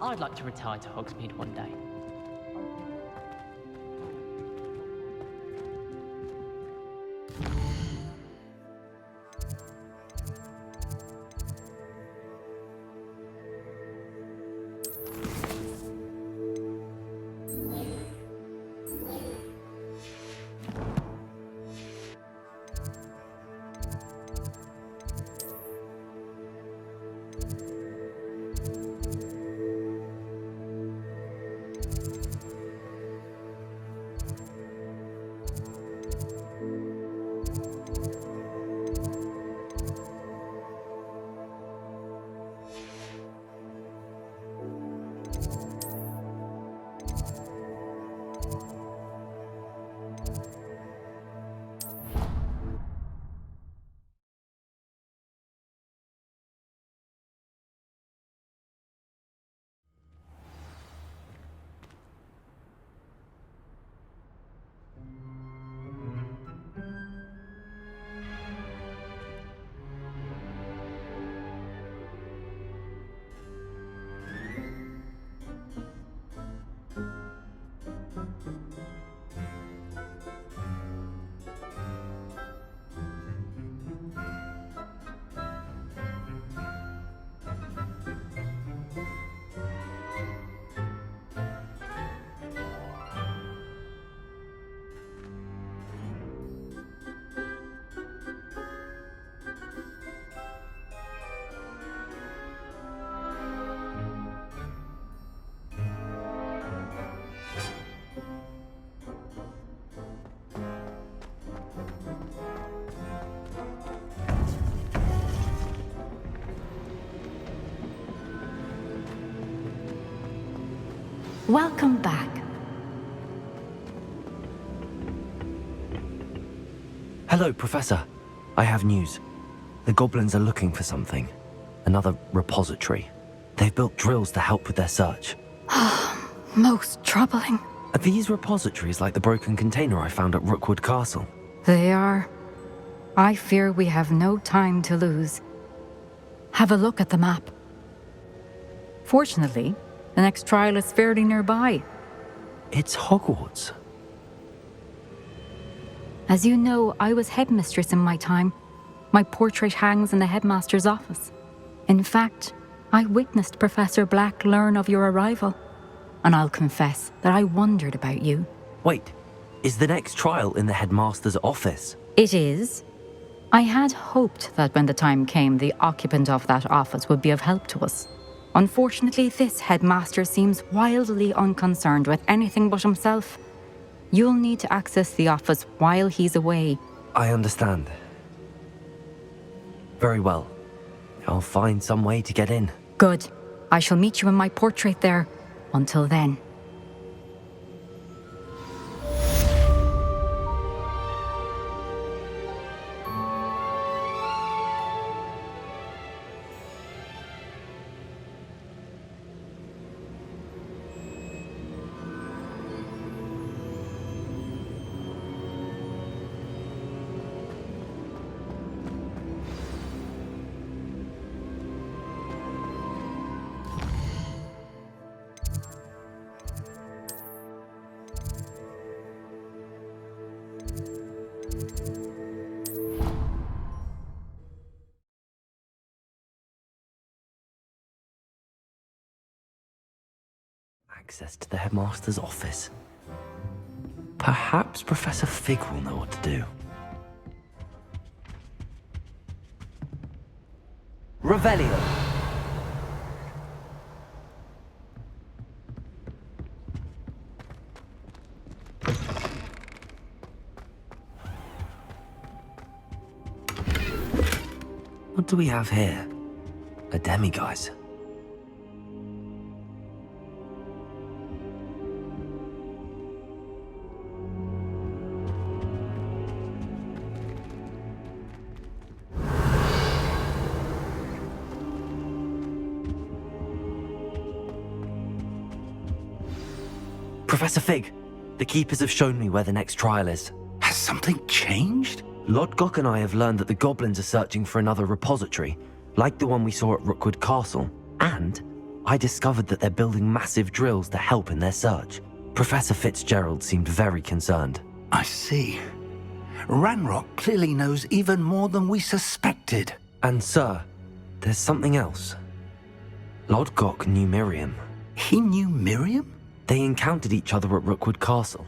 I'd like to retire to Hogsmeade one day. Welcome back. Hello, Professor. I have news. The goblins are looking for something. Another repository. They've built drills to help with their search. Most troubling. Are these repositories like the broken container I found at Rookwood Castle? They are. I fear we have no time to lose. Have a look at the map. Fortunately, the next trial is fairly nearby. It's Hogwarts. As you know, I was headmistress in my time. My portrait hangs in the headmaster's office. In fact, I witnessed Professor Black learn of your arrival. And I'll confess that I wondered about you. Wait, is the next trial in the headmaster's office? It is. I had hoped that when the time came, the occupant of that office would be of help to us. Unfortunately, this headmaster seems wildly unconcerned with anything but himself. You'll need to access the office while he's away. I understand. Very well. I'll find some way to get in. Good. I shall meet you in my portrait there. Until then. Access to the headmaster's office. Perhaps Professor Fig will know what to do. Revelio. What do we have here? A demiguise. Professor Fig, the Keepers have shown me where the next trial is. Has something changed? Lodgok and I have learned that the goblins are searching for another repository, like the one we saw at Rookwood Castle. And I discovered that they're building massive drills to help in their search. Professor Fitzgerald seemed very concerned. I see. Ranrock clearly knows even more than we suspected. And sir, there's something else. Lodgok knew Miriam. He knew Miriam? They encountered each other at Rookwood Castle.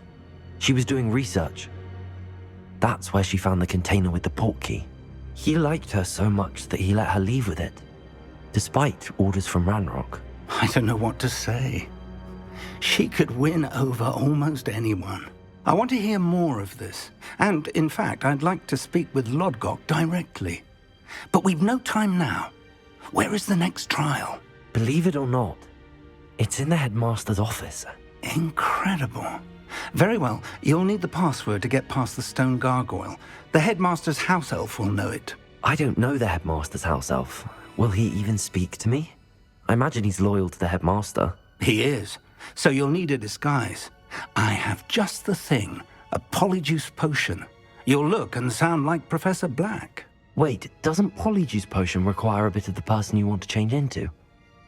She was doing research. That's where she found the container with the portkey. He liked her so much that he let her leave with it, despite orders from Ranrock. I don't know what to say. She could win over almost anyone. I want to hear more of this. And, in fact, I'd like to speak with Lodgok directly. But we've no time now. Where is the next trial? Believe it or not, it's in the Headmaster's office. Incredible. Very well, you'll need the password to get past the stone gargoyle. The Headmaster's house elf will know it. I don't know the Headmaster's house elf. Will he even speak to me? I imagine he's loyal to the Headmaster. He is. So you'll need a disguise. I have just the thing. A polyjuice potion. You'll look and sound like Professor Black. Wait, doesn't Polyjuice Potion require a bit of the person you want to change into?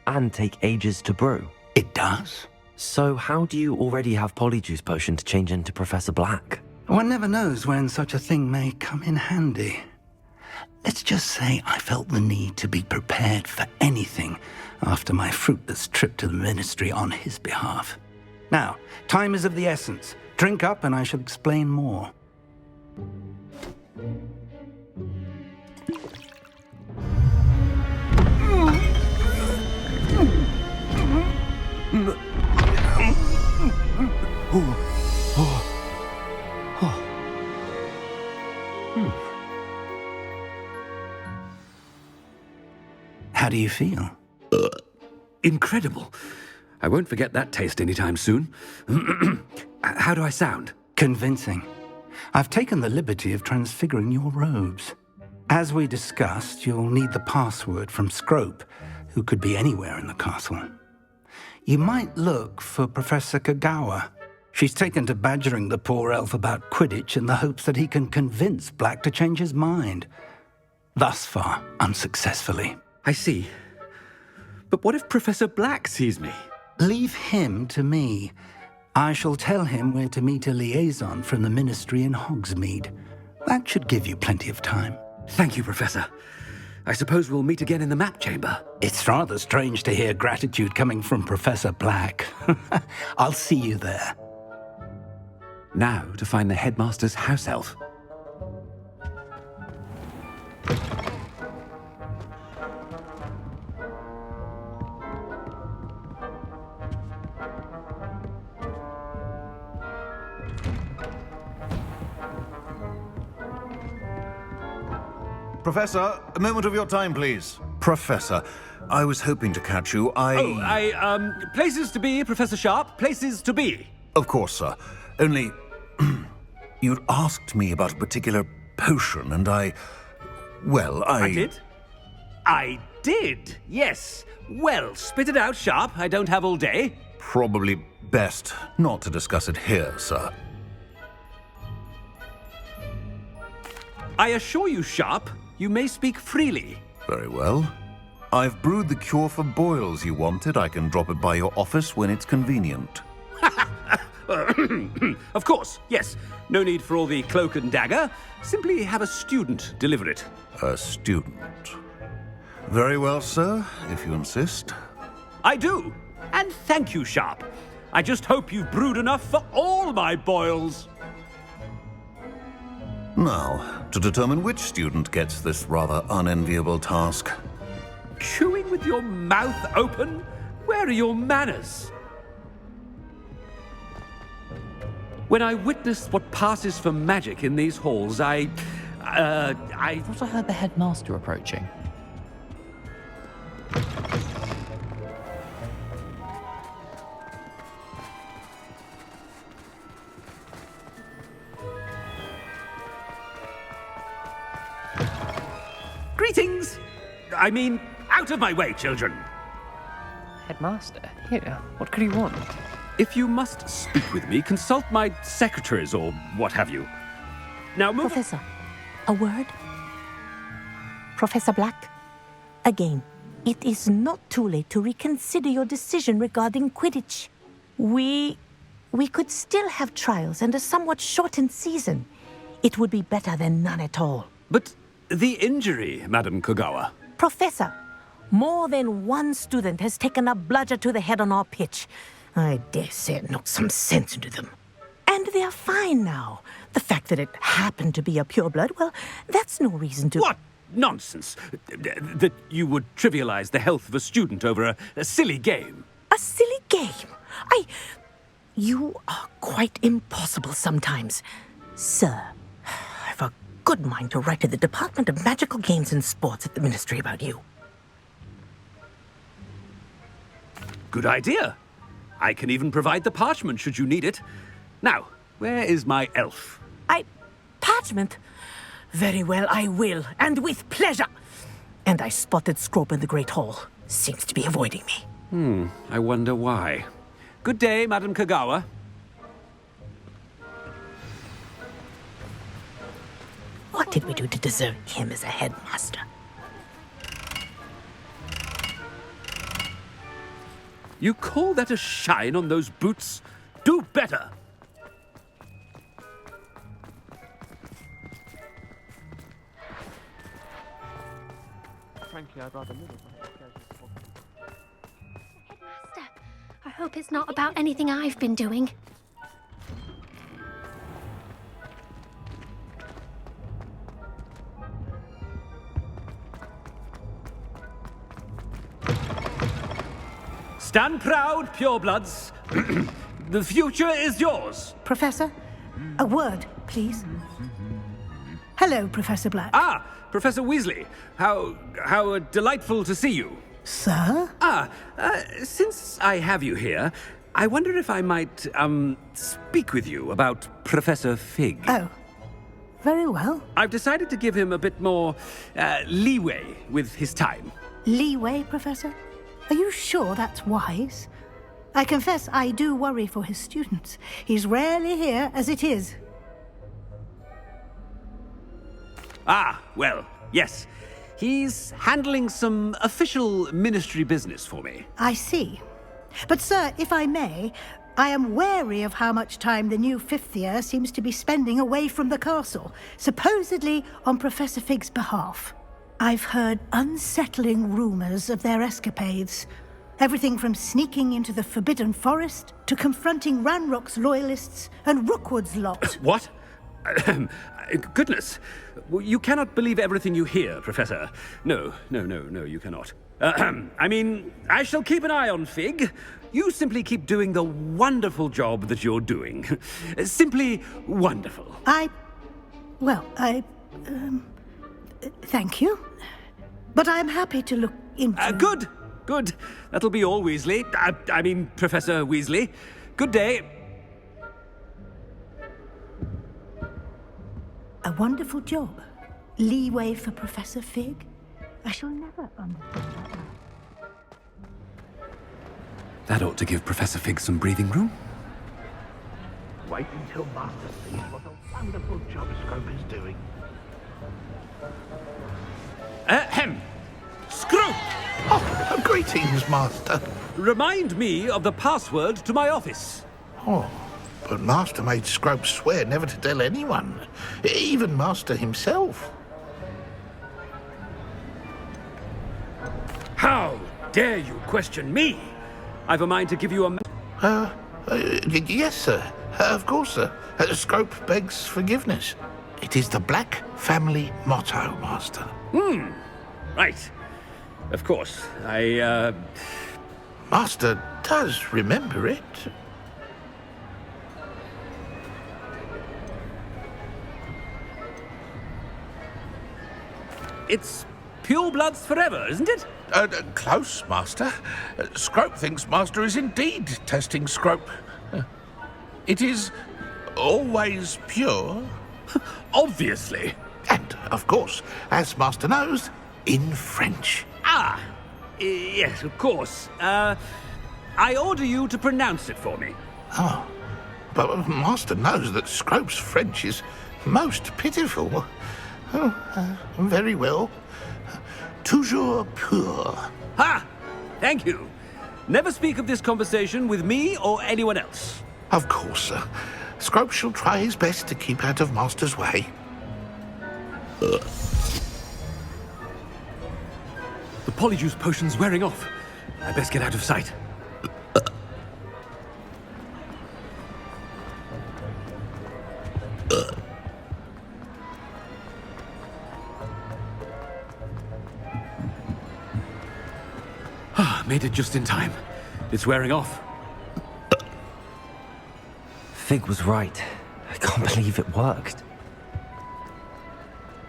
And take ages to brew? It does? So how do you already have Polyjuice Potion to change into Professor Black? One never knows when such a thing may come in handy. Let's just say I felt the need to be prepared for anything after my fruitless trip to the Ministry on his behalf. Now, time is of the essence. Drink up and I shall explain more. How do you feel? Incredible. I won't forget that taste anytime soon. How do I sound? Convincing. I've taken the liberty of transfiguring your robes. As we discussed, you'll need the password from Scrope, who could be anywhere in the castle. You might look for Professor Kagawa. She's taken to badgering the poor elf about Quidditch in the hopes that he can convince Black to change his mind. Thus far, unsuccessfully. I see. But what if Professor Black sees me? Leave him to me. I shall tell him where to meet a liaison from the Ministry in Hogsmeade. That should give you plenty of time. Thank you, Professor. I suppose we'll meet again in the map chamber. It's rather strange to hear gratitude coming from Professor Black. I'll see you there. Now to find the Headmaster's house elf. Professor, a moment of your time, please. Professor, I was hoping to catch you. Places to be, Professor Sharp. Places to be. Of course, sir. Only, you'd asked me about a particular potion, and I did? I did, yes. Well, spit it out, Sharp. I don't have all day. Probably best not to discuss it here, sir. I assure you, Sharp, you may speak freely. Very well. I've brewed the cure for boils you wanted. I can drop it by your office when it's convenient. Of course, yes. No need for all the cloak and dagger. Simply have a student deliver it. A student. Very well, sir, if you insist. I do. And thank you, Sharp. I just hope you've brewed enough for all my boils. Now, to determine which student gets this rather unenviable task. Chewing with your mouth open? Where are your manners? When I witnessed what passes for magic in these halls, I thought I heard the Headmaster approaching. Greetings! I mean, out of my way, children! Headmaster? Here, what could he want? If you must speak with me, consult my secretaries or what have you. Now move... Professor, a word? Professor Black, again. it is not too late to reconsider your decision regarding Quidditch. We could still have trials and a somewhat shortened season. It would be better than none at all. But the injury, Madam Kogawa. Professor, more than one student has taken a bludger to the head on our pitch. I dare say it knocked some sense into them. And they're fine now. The fact that it happened to be a pureblood, well, that's no reason to... What nonsense! That you would trivialize the health of a student over a silly game. A silly game? You are quite impossible sometimes. Sir, I've a good mind to write to the Department of Magical Games and Sports at the Ministry about you. Good idea. I can even provide the parchment should you need it. Now, where is my elf? Parchment? Very well, I will, and with pleasure. And I spotted Scrope in the Great Hall. Seems to be avoiding me. I wonder why. Good day, Madam Kogawa. What did we do to deserve him as a headmaster? You call that a shine on those boots? Do better! Frankly, I'd rather live with my Headmaster, I hope it's not about anything I've been doing. Stand proud, purebloods. The future is yours. Professor, a word, please. Hello, Professor Black. Ah, Professor Weasley. How delightful to see you. Sir? Since I have you here, I wonder if I might, speak with you about Professor Fig. Oh, very well. I've decided to give him a bit more, leeway with his time. Leeway, Professor? Are you sure that's wise? I confess I do worry for his students. He's rarely here as it is. Ah, well, yes. He's handling some official ministry business for me. I see. But, sir, if I may, I am wary of how much time the new fifth year seems to be spending away from the castle, supposedly on Professor Fig's behalf. I've heard unsettling rumors of their escapades. Everything from sneaking into the Forbidden Forest to confronting Ranrock's loyalists and Rookwood's lot. What? Goodness. You cannot believe everything you hear, Professor. No, you cannot. I mean, I shall keep an eye on Fig. You simply keep doing the wonderful job that you're doing. Simply wonderful. Thank you. But I'm happy to look into... Good. That'll be all, Weasley. I mean, Professor Weasley. Good day. A wonderful job. Leeway for Professor Fig. I shall never understand that. That ought to give Professor Fig some breathing room. Wait until Master sees what a wonderful job Scrope is doing. Scrope! Oh, greetings, Master. Remind me of the password to my office. Oh, but Master made Scrope swear never to tell anyone, even Master himself. How dare you question me? I've a mind to give you a... Yes, sir. Of course, sir. Scrope begs forgiveness. It is the Black family motto, Master. Right. Of course. Master does remember it. It's purebloods forever, isn't it? Close, Master. Scrope thinks Master is indeed testing Scrope. It is always pure. Obviously. And, of course, as Master knows, in French. Ah, yes, of course. I order you to pronounce it for me. Oh, but Master knows that Scrope's French is most pitiful. Oh, very well. Toujours pur. Ha! Thank you. Never speak of this conversation with me or anyone else. Of course, sir. Scrope shall try his best to keep out of Master's way. The polyjuice potion's wearing off. I best get out of sight. Made it just in time. It's wearing off. Fig was right. I can't believe it worked.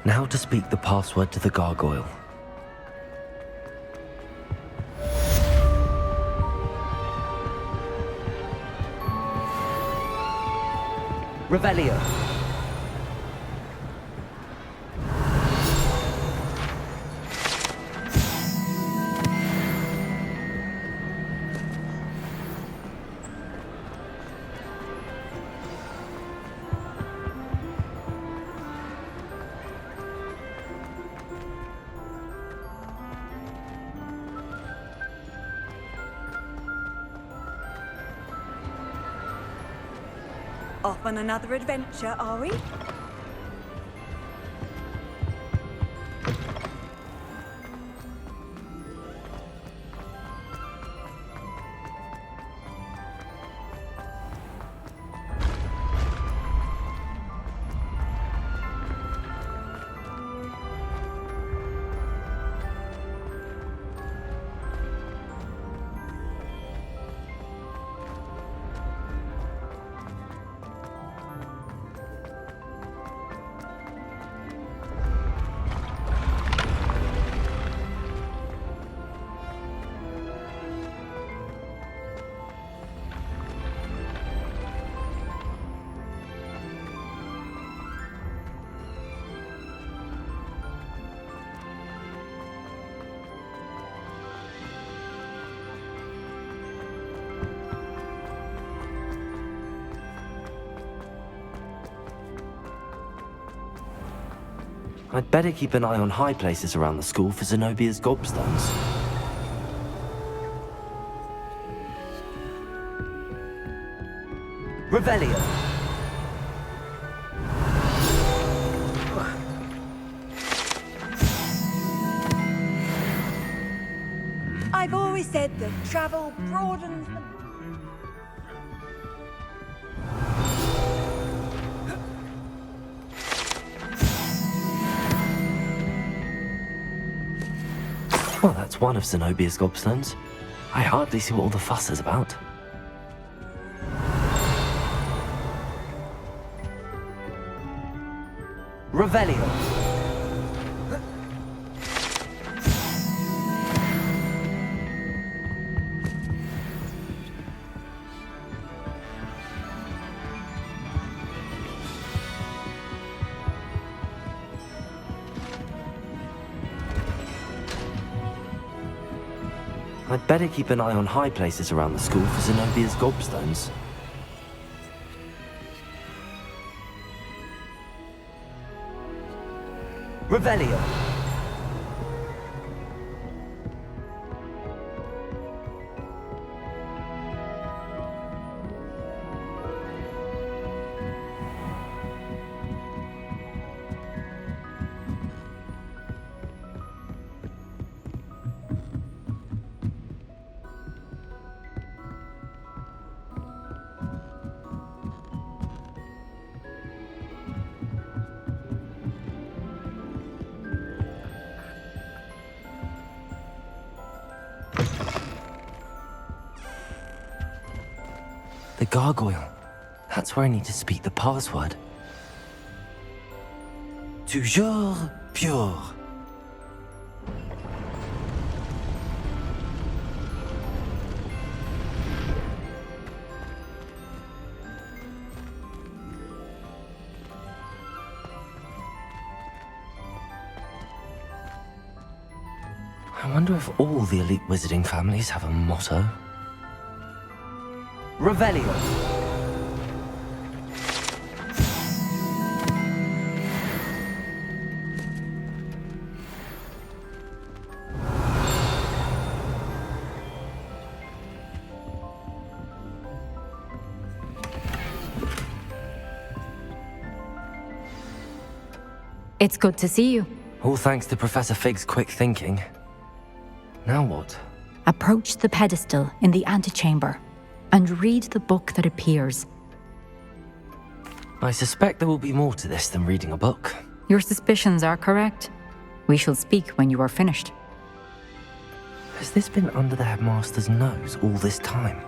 Now to speak the password to the gargoyle. Revelio. Off on another adventure, are we? I'd better keep an eye on high places around the school for Zenobia's gobstones. Revelio. I've always said that travel broadens the... Well, that's one of Zenobia's gobstones. I hardly see what all the fuss is about. Revelio. I'd better keep an eye on high places around the school for Zenobia's gobstones. Revelio. The gargoyle. That's where I need to speak the password. Toujours pure. I wonder if all the elite wizarding families have a motto. Revelio. It's good to see you. All thanks to Professor Fig's quick thinking. Now what? Approach the pedestal in the antechamber and read the book that appears. I suspect there will be more to this than reading a book. Your suspicions are correct. We shall speak when you are finished. Has this been under the Headmaster's nose all this time?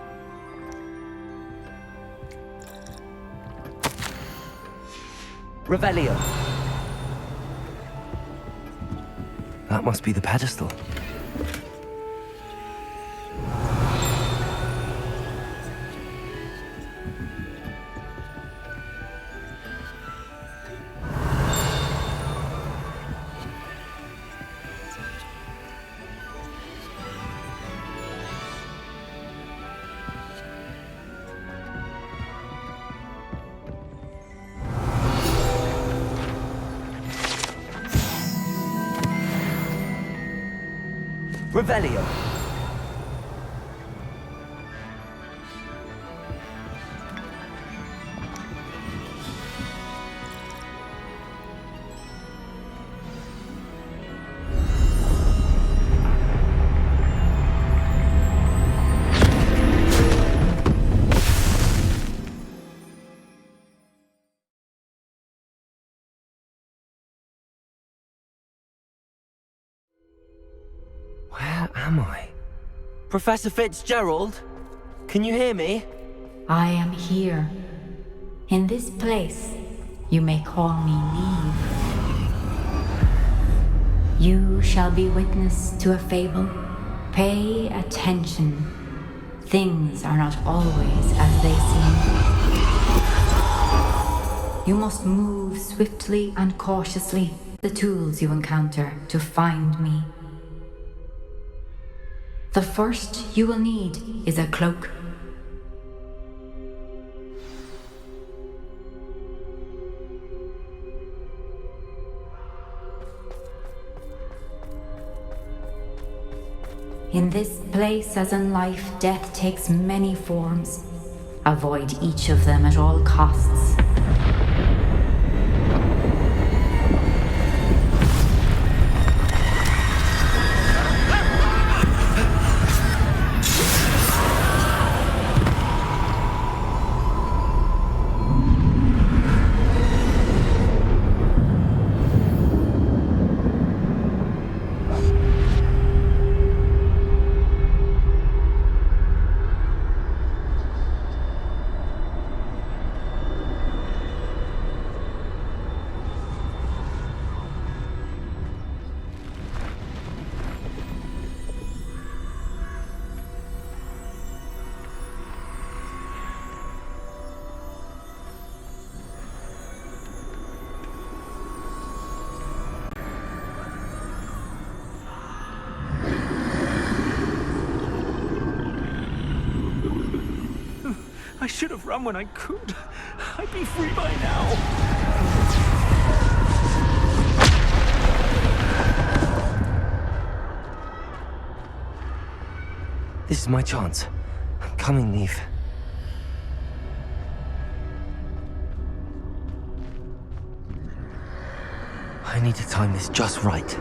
Revelio. That must be the pedestal. Revelio. Where am I? Professor Fitzgerald? Can you hear me? I am here. In this place, you may call me Niamh. You shall be witness to a fable. Pay attention. Things are not always as they seem. You must move swiftly and cautiously, the tools you encounter to find me. The first you will need is a cloak. In this place, as in life, death takes many forms. Avoid each of them at all costs. I should have run when I could. I'd be free by now. This is my chance. I'm coming, Niamh. I need to time this just right.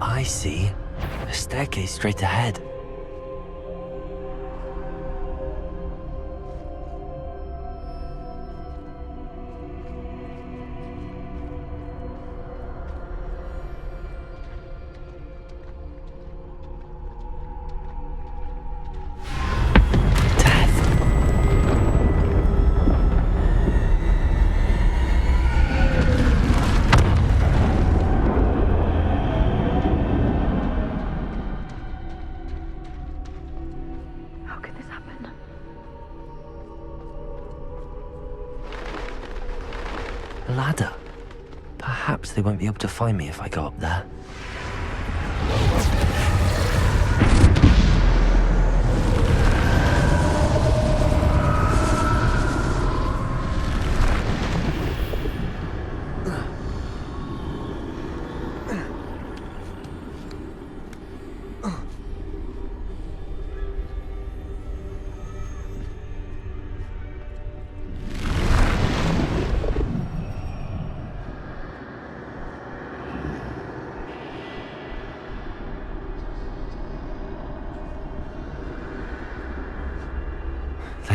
I see. A staircase straight ahead. Ladder. Perhaps they won't be able to find me if I go up there.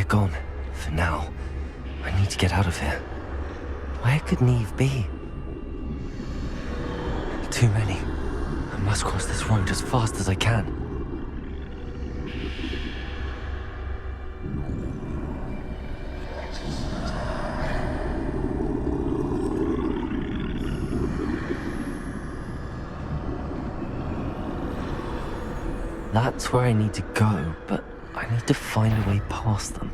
gone. For now. I need to get out of here. Where could Niamh be? Too many. I must cross this road as fast as I can. That's where I need to go, but I need to find a way past them.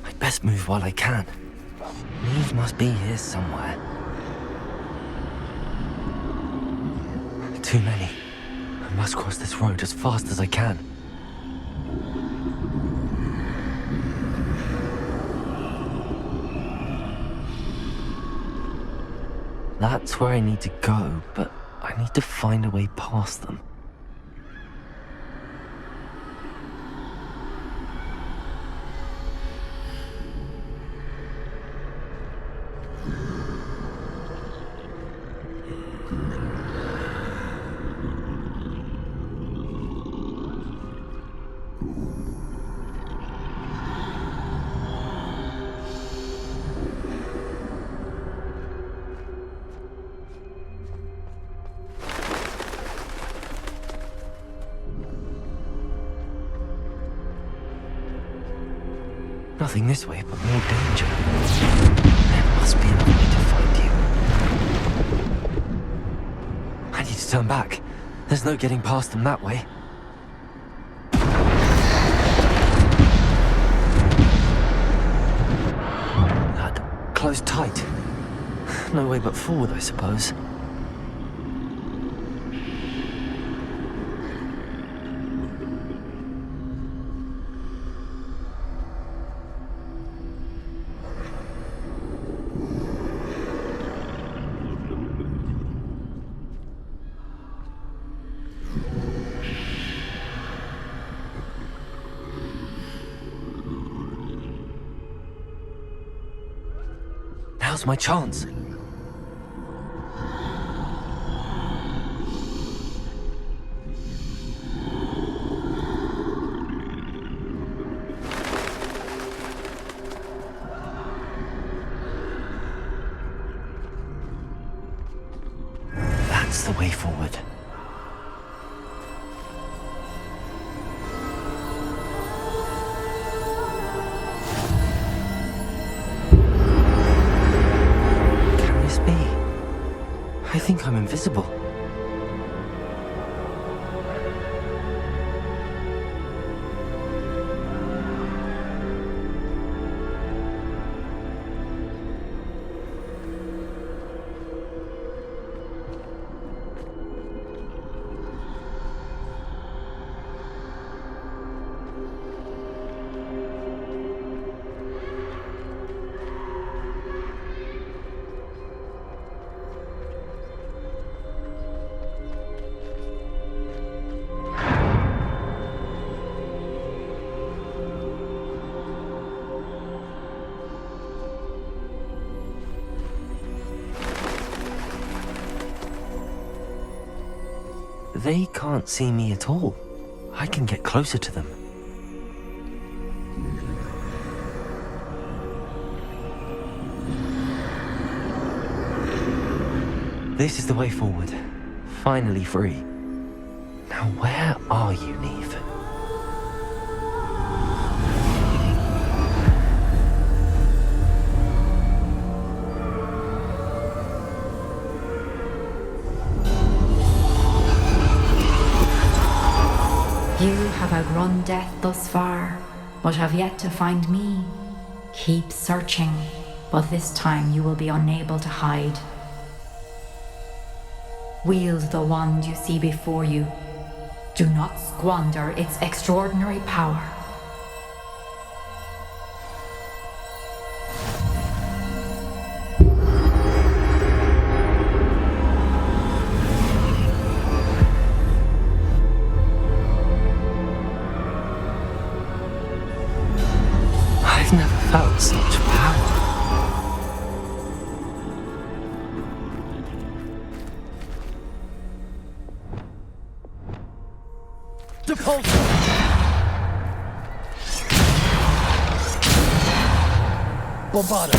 I'd best move while I can. Niamh must be here somewhere. Too many. I must cross this road as fast as I can. That's where I need to go, but I need to find a way past them. Nothing this way, but more danger. There must be another way to find you. I need to turn back. There's no getting past them that way. Closed tight. No way but forward, I suppose. Now's my chance. That's the way forward. I think I'm invisible. They can't see me at all. I can get closer to them. This is the way forward. Finally free. Now where are you, Niamh? You have outrun death thus far, but have yet to find me. Keep searching, but this time you will be unable to hide. Wield the wand you see before you. Do not squander its extraordinary power. Depulsor! Bombarda!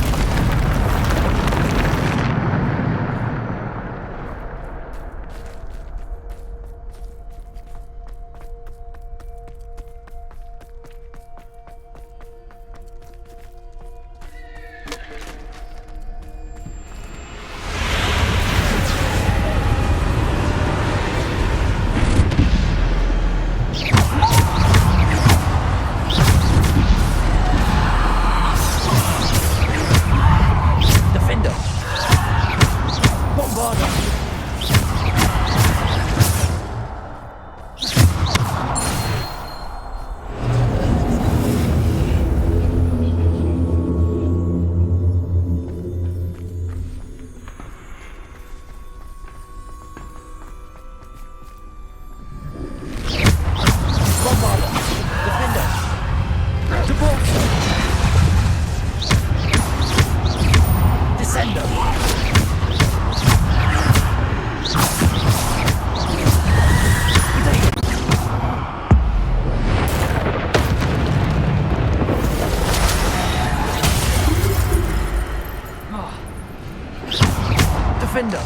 Defender!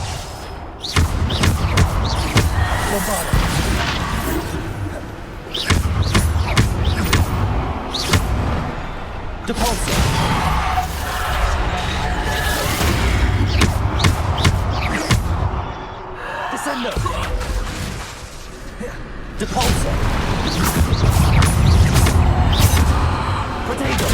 Bombarda! Depulsor! Descender! Depulsor! Potato!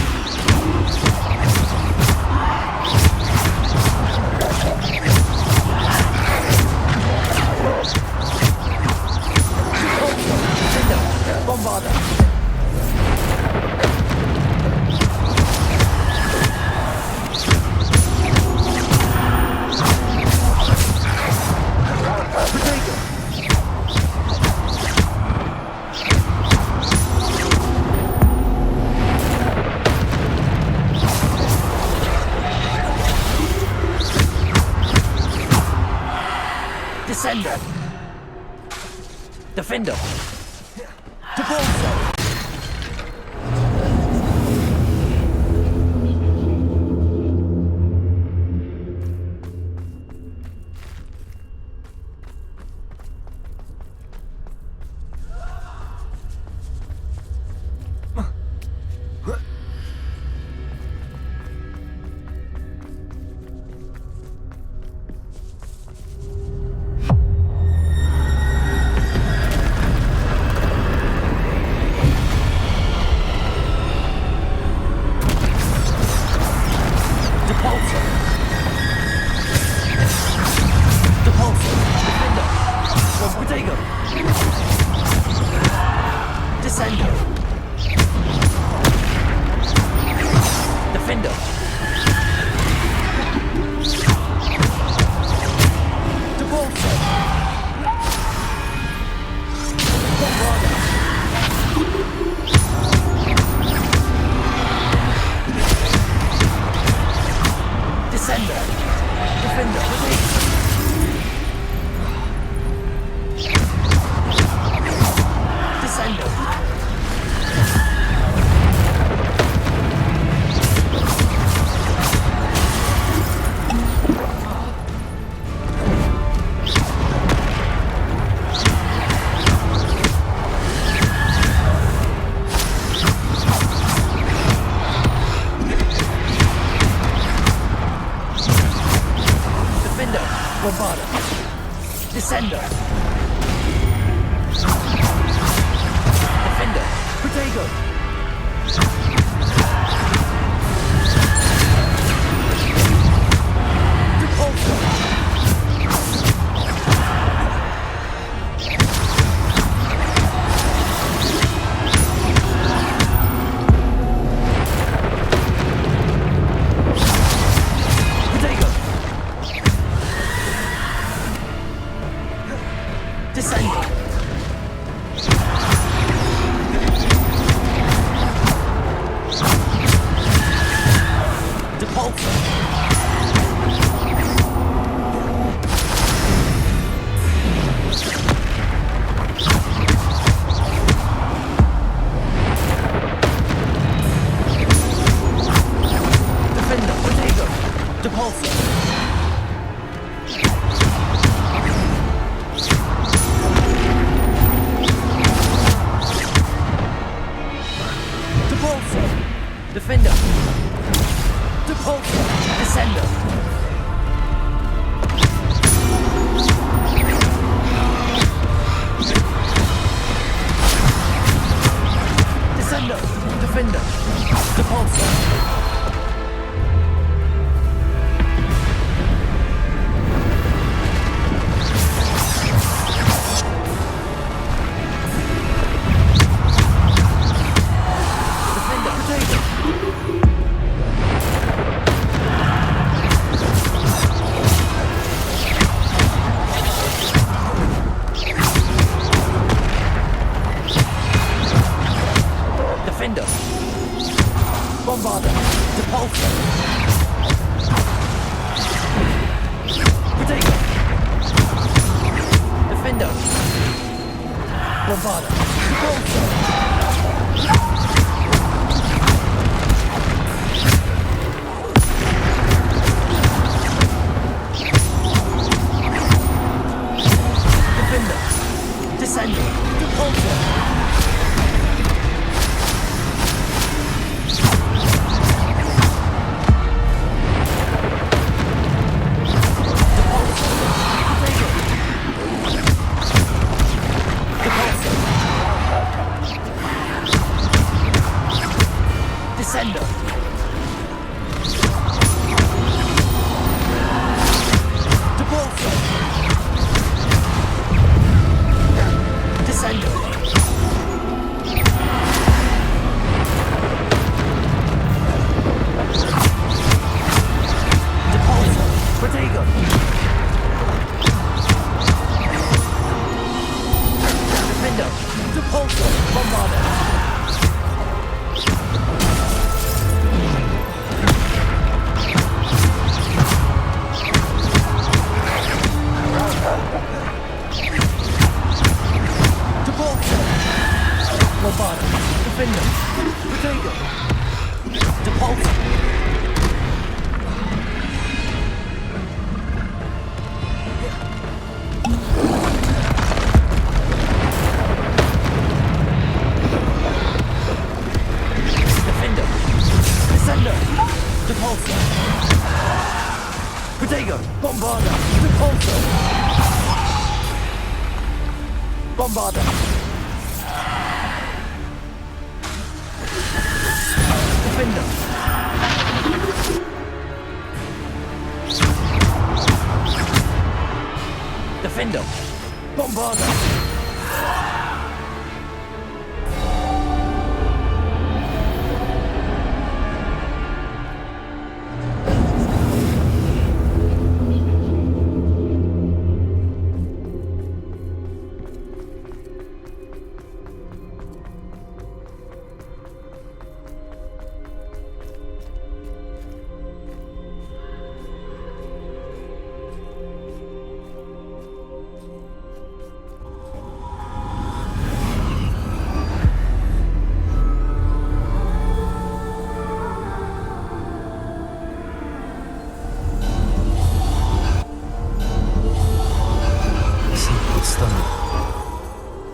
Bombarda! Potato! Descender! Defender! Depulsor! Descender! Defender! Potato! Bombarda! Repulsor! Descending. Repulsor. Descender. Repulsor. Descender. Repulsor. Protego. Defender. Repulsor. Bombarder. Bombarder, Defender, Protego, Depulsor. Defender, Descender, Depulsor. Protego, Bombarder, Depulsor. Bombarder. Defender. Defender. Bombarder.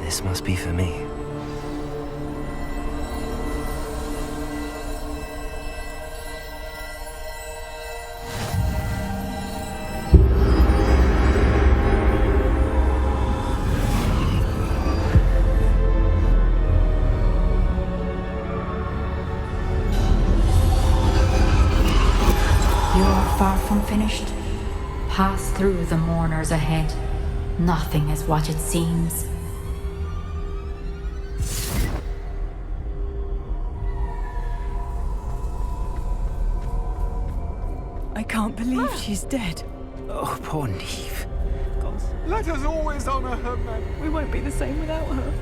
This must be for me. You are far from finished. Pass through the mourners ahead. Nothing is what it seems. I can't believe she's dead. Oh, poor Niamh. Let us always honor her memory. We won't be the same without her.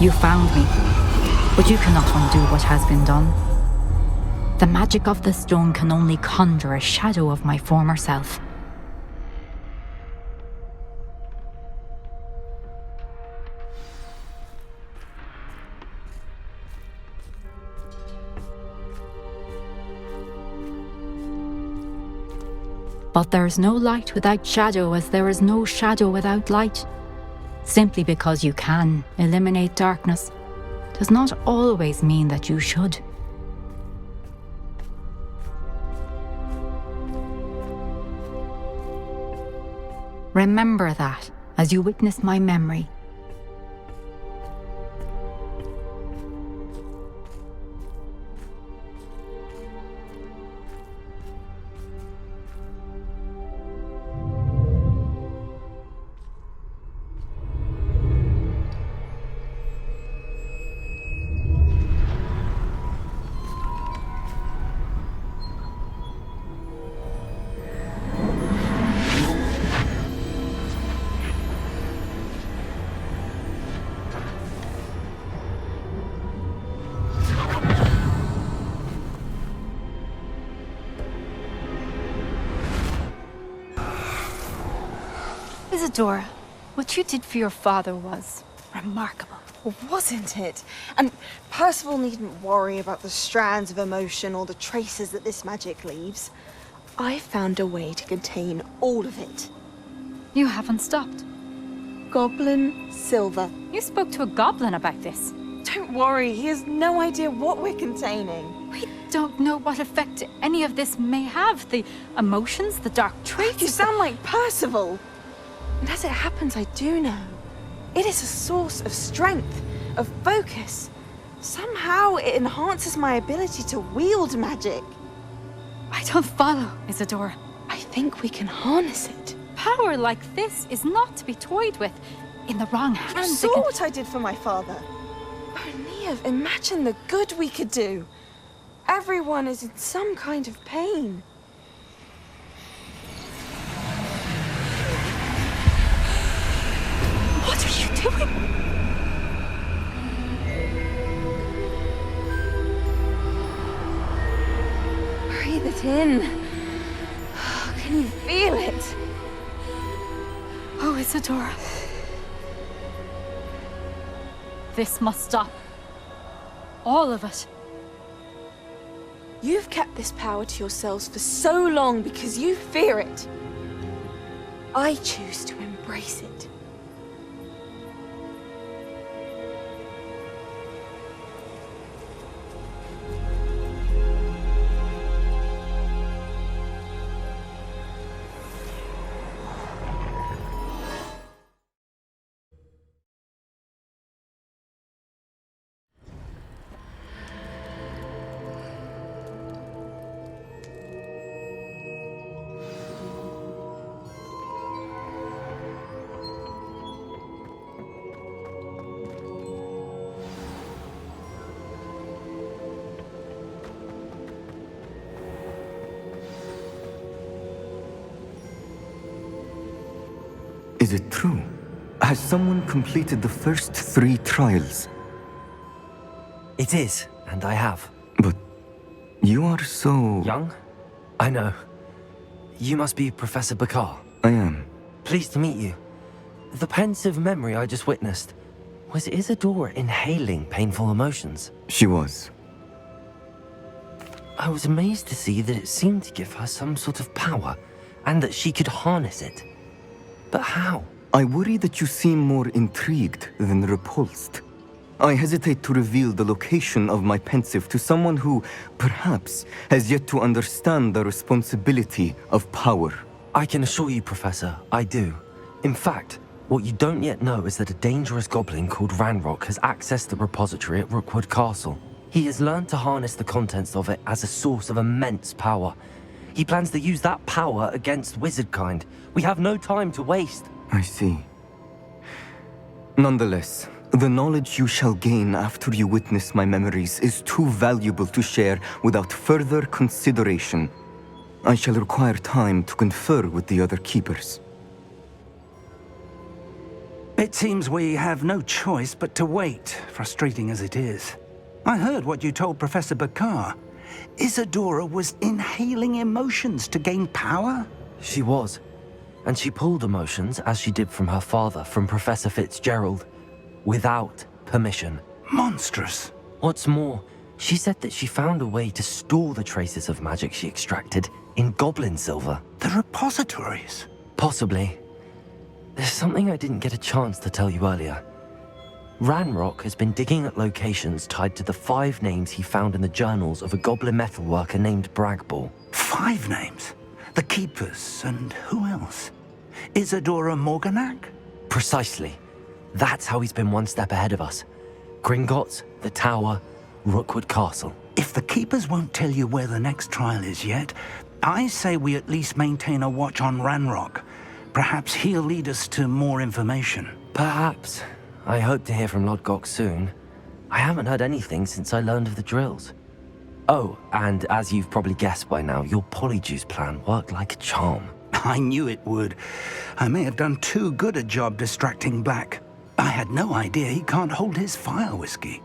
You found me, but you cannot undo what has been done. The magic of the stone can only conjure a shadow of my former self. But there is no light without shadow, as there is no shadow without light. Simply because you can eliminate darkness does not always mean that you should. Remember that as you witness my memory. Isadora, what you did for your father was remarkable. Well, wasn't it? And Percival needn't worry about the strands of emotion or the traces that this magic leaves. I found a way to contain all of it. You haven't stopped. Goblin silver. You spoke to a goblin about this. Don't worry, he has no idea what we're containing. We don't know what effect any of this may have. The emotions, the dark traits. You sound like Percival. And as it happens, I do know. It is a source of strength, of focus. Somehow it enhances my ability to wield magic. I don't follow, Isadora. I think we can harness it. Power like this is not to be toyed with. In the wrong hands, You saw what I did for my father. Oh, Niamh, imagine the good we could do. Everyone is in some kind of pain. What are you doing? Breathe it in. Can you feel it? Oh, Isadora. This must stop. All of it. You've kept this power to yourselves for so long because you fear it. I choose to embrace it. Is it true? Has someone completed the first 3 trials? It is, and I have. But you are so... Young? I know. You must be Professor Bakar. I am. Pleased to meet you. The pensive memory I just witnessed, was Isadora inhaling painful emotions? She was. I was amazed to see that it seemed to give her some sort of power, and that she could harness it. But how? I worry that you seem more intrigued than repulsed. I hesitate to reveal the location of my pensive to someone who, perhaps, has yet to understand the responsibility of power. I can assure you, Professor, I do. In fact, what you don't yet know is that a dangerous goblin called Ranrock has accessed the repository at Rookwood Castle. He has learned to harness the contents of it as a source of immense power. He plans to use that power against wizardkind. We have no time to waste. I see. Nonetheless, the knowledge you shall gain after you witness my memories is too valuable to share without further consideration. I shall require time to confer with the other keepers. It seems we have no choice but to wait, frustrating as it is. I heard what you told Professor Bakar. Isadora was inhaling emotions to gain power? She was. And she pulled emotions, as she did from her father, from Professor Fitzgerald, without permission. Monstrous. What's more, she said that she found a way to store the traces of magic she extracted in goblin silver. The repositories? Possibly. There's something I didn't get a chance to tell you earlier. Ranrock has been digging at locations tied to the 5 names he found in the journals of a goblin metalworker named Bragball. 5 names? The Keepers, and who else? Isadora Morganac? Precisely. That's how he's been one step ahead of us. Gringotts, the Tower, Rookwood Castle. If the Keepers won't tell you where the next trial is yet, I say we at least maintain a watch on Ranrock. Perhaps he'll lead us to more information. Perhaps. I hope to hear from Lodgok soon. I haven't heard anything since I learned of the drills. Oh, and as you've probably guessed by now, your polyjuice plan worked like a charm. I knew it would. I may have done too good a job distracting Black. I had no idea he can't hold his fire whiskey.